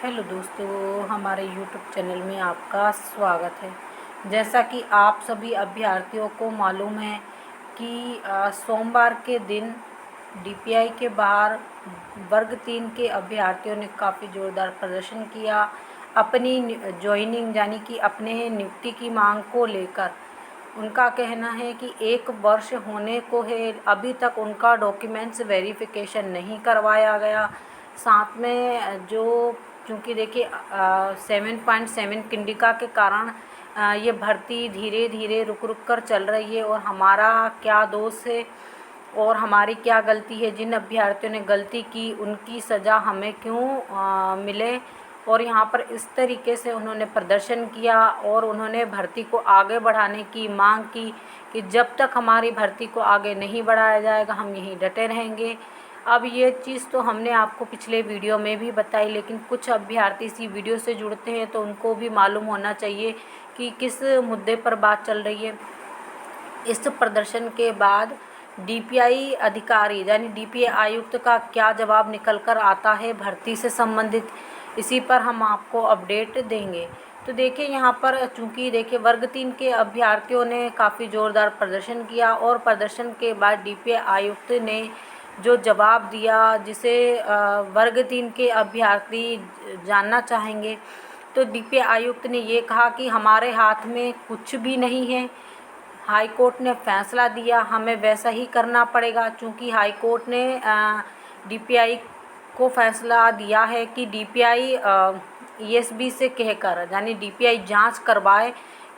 Hello दोस्तों, हमारे YouTube channel में आपका स्वागत है। जैसा कि आप सभी अभ्यर्थियों को मालूम है कि सोमवार के दिन डीपीआई के बाहर वर्ग 3 के अभ्यर्थियों ने काफ़ी ज़ोरदार प्रदर्शन किया अपनी ज्वाइनिंग यानी कि अपने नियुक्ति की मांग को लेकर। उनका कहना है कि 1 वर्ष होने को है, अभी तक उनका डॉक्यूमेंट्स वेरिफिकेशन नहीं करवाया गया। साथ में क्योंकि देखिए 7.7 किंडिका के कारण ये भर्ती धीरे धीरे रुक कर चल रही है और हमारा क्या दोष है और हमारी क्या गलती है, जिन अभ्यर्थियों ने गलती की उनकी सज़ा हमें क्यों मिले। और यहाँ पर इस तरीके से उन्होंने प्रदर्शन किया और उन्होंने भर्ती को आगे बढ़ाने की मांग की कि जब तक हमारी भर्ती को आगे नहीं बढ़ाया जाएगा हम यहीं डटे रहेंगे। अब ये चीज़ तो हमने आपको पिछले वीडियो में भी बताई, लेकिन कुछ अभ्यर्थी इसी वीडियो से जुड़ते हैं तो उनको भी मालूम होना चाहिए कि किस मुद्दे पर बात चल रही है। इस प्रदर्शन के बाद डीपीआई अधिकारी यानी डीपीआई आयुक्त का क्या जवाब निकल कर आता है भर्ती से संबंधित, इसी पर हम आपको अपडेट देंगे। तो देखिए यहाँ पर चूँकि देखिए वर्ग 3 के अभ्यर्थियों ने काफ़ी ज़ोरदार प्रदर्शन किया और प्रदर्शन के बाद डीपीआई आयुक्त ने जो जवाब दिया जिसे वर्ग 3 के अभ्यर्थी जानना चाहेंगे, तो डीपीआई आयुक्त ने ये कहा कि हमारे हाथ में कुछ भी नहीं है। हाई कोर्ट ने फैसला दिया, हमें वैसा ही करना पड़ेगा। चूँकि हाई कोर्ट ने डीपीआई को फैसला दिया है कि डीपीआई ईएसबी से कहकर यानी डीपीआई जांच करवाए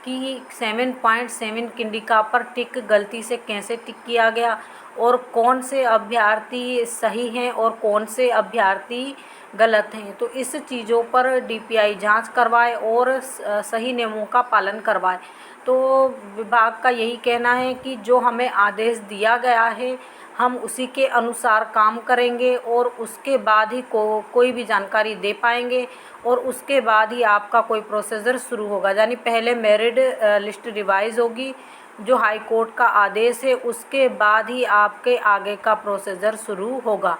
कि 7.7 किंडिका पर टिक गलती से कैसे टिक किया गया और कौन से अभ्यर्थी सही हैं और कौन से अभ्यर्थी गलत हैं। तो इस चीज़ों पर डीपीआई जांच करवाए और सही नियमों का पालन करवाए। तो विभाग का यही कहना है कि जो हमें आदेश दिया गया है हम उसी के अनुसार काम करेंगे और उसके बाद ही कोई भी जानकारी दे पाएंगे और उसके बाद ही आपका कोई प्रोसीजर शुरू होगा। यानी पहले मेरिट लिस्ट रिवाइज़ होगी, जो हाई कोर्ट का आदेश है, उसके बाद ही आपके आगे का प्रोसीजर शुरू होगा।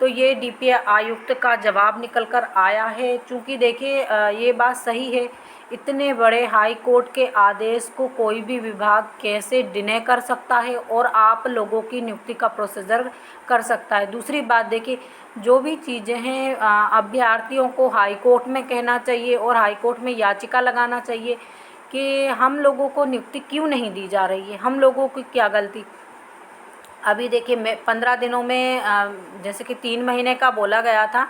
तो ये डीपीआई आयुक्त का जवाब निकल कर आया है। चूँकि देखिए ये बात सही है, इतने बड़े हाई कोर्ट के आदेश को कोई भी विभाग कैसे डिने कर सकता है और आप लोगों की नियुक्ति का प्रोसीजर कर सकता है। दूसरी बात देखिए, जो भी चीज़ें हैं अभ्यर्थियों को हाई कोर्ट में कहना चाहिए और हाई कोर्ट में याचिका लगाना चाहिए कि हम लोगों को नियुक्ति क्यों नहीं दी जा रही है, हम लोगों की क्या गलती। अभी देखिए मैं 15 दिनों में जैसे कि 3 महीने का बोला गया था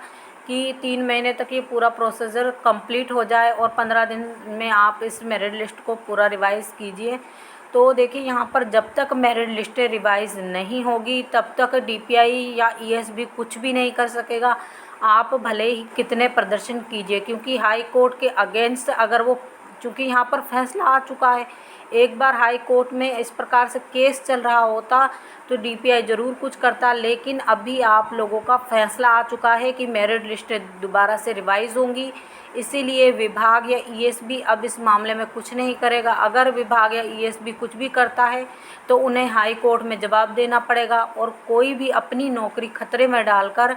कि 3 महीने तक ये पूरा प्रोसीजर कंप्लीट हो जाए और 15 दिन में आप इस मेरिट लिस्ट को पूरा रिवाइज़ कीजिए। तो देखिए यहाँ पर जब तक मेरिट लिस्ट रिवाइज़ नहीं होगी तब तक डीपीआई या ईएसबी कुछ भी नहीं कर सकेगा। आप भले ही कितने प्रदर्शन कीजिए, क्योंकि हाई कोर्ट के अगेंस्ट अगर वो, चूँकि यहाँ पर फैसला आ चुका है, एक बार हाई कोर्ट में इस प्रकार से केस चल रहा होता तो डीपीआई ज़रूर कुछ करता, लेकिन अभी आप लोगों का फैसला आ चुका है कि मेरिट लिस्ट दोबारा से रिवाइज़ होंगी, इसीलिए विभाग या ईएसबी अब इस मामले में कुछ नहीं करेगा। अगर विभाग या ईएसबी कुछ भी करता है तो उन्हें हाई कोर्ट में जवाब देना पड़ेगा और कोई भी अपनी नौकरी खतरे में डालकर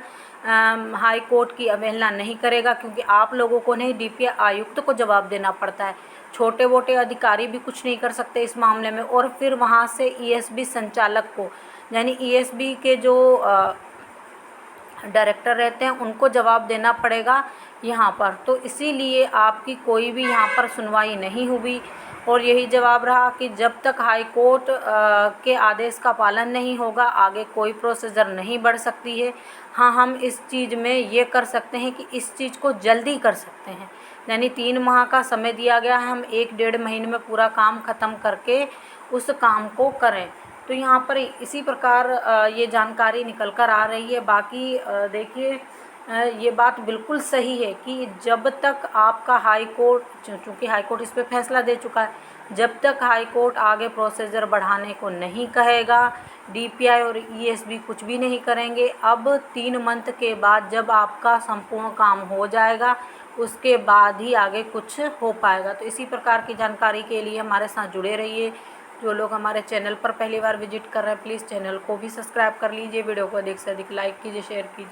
हाई कोर्ट की अवहेलना नहीं करेगा, क्योंकि आप लोगों को नहीं डीपीआई आयुक्त को जवाब देना पड़ता है। छोटे मोटे अधिकारी भी कुछ नहीं कर सकते इस मामले में और फिर वहाँ से ईएसबी संचालक को यानी ईएसबी के जो डायरेक्टर रहते हैं उनको जवाब देना पड़ेगा यहाँ पर। तो इसीलिए आपकी कोई भी यहाँ पर सुनवाई नहीं हुई और यही जवाब रहा कि जब तक हाई कोर्ट के आदेश का पालन नहीं होगा आगे कोई प्रोसीजर नहीं बढ़ सकती है। हाँ, हम इस चीज़ में ये कर सकते हैं कि इस चीज़ को जल्दी कर सकते हैं, यानी 3 माह का समय दिया गया है, हम 1-1.5 महीने में पूरा काम ख़त्म करके उस काम को करें। तो यहाँ पर इसी प्रकार ये जानकारी निकल कर आ रही है। बाकी देखिए ये बात बिल्कुल सही है कि जब तक आपका हाई कोर्ट, चूँकि हाई कोर्ट इस पे फैसला दे चुका है, जब तक हाई कोर्ट आगे प्रोसीजर बढ़ाने को नहीं कहेगा डीपीआई और ईएसबी कुछ भी नहीं करेंगे। अब 3 मंथ के बाद जब आपका संपूर्ण काम हो जाएगा उसके बाद ही आगे कुछ हो पाएगा। तो इसी प्रकार की जानकारी के लिए हमारे साथ जुड़े रहिए। जो लोग हमारे चैनल पर पहली बार विजिट कर रहे हैं प्लीज़ चैनल को भी सब्सक्राइब कर लीजिए, वीडियो को अधिक से अधिक लाइक कीजिए, शेयर कीजिए।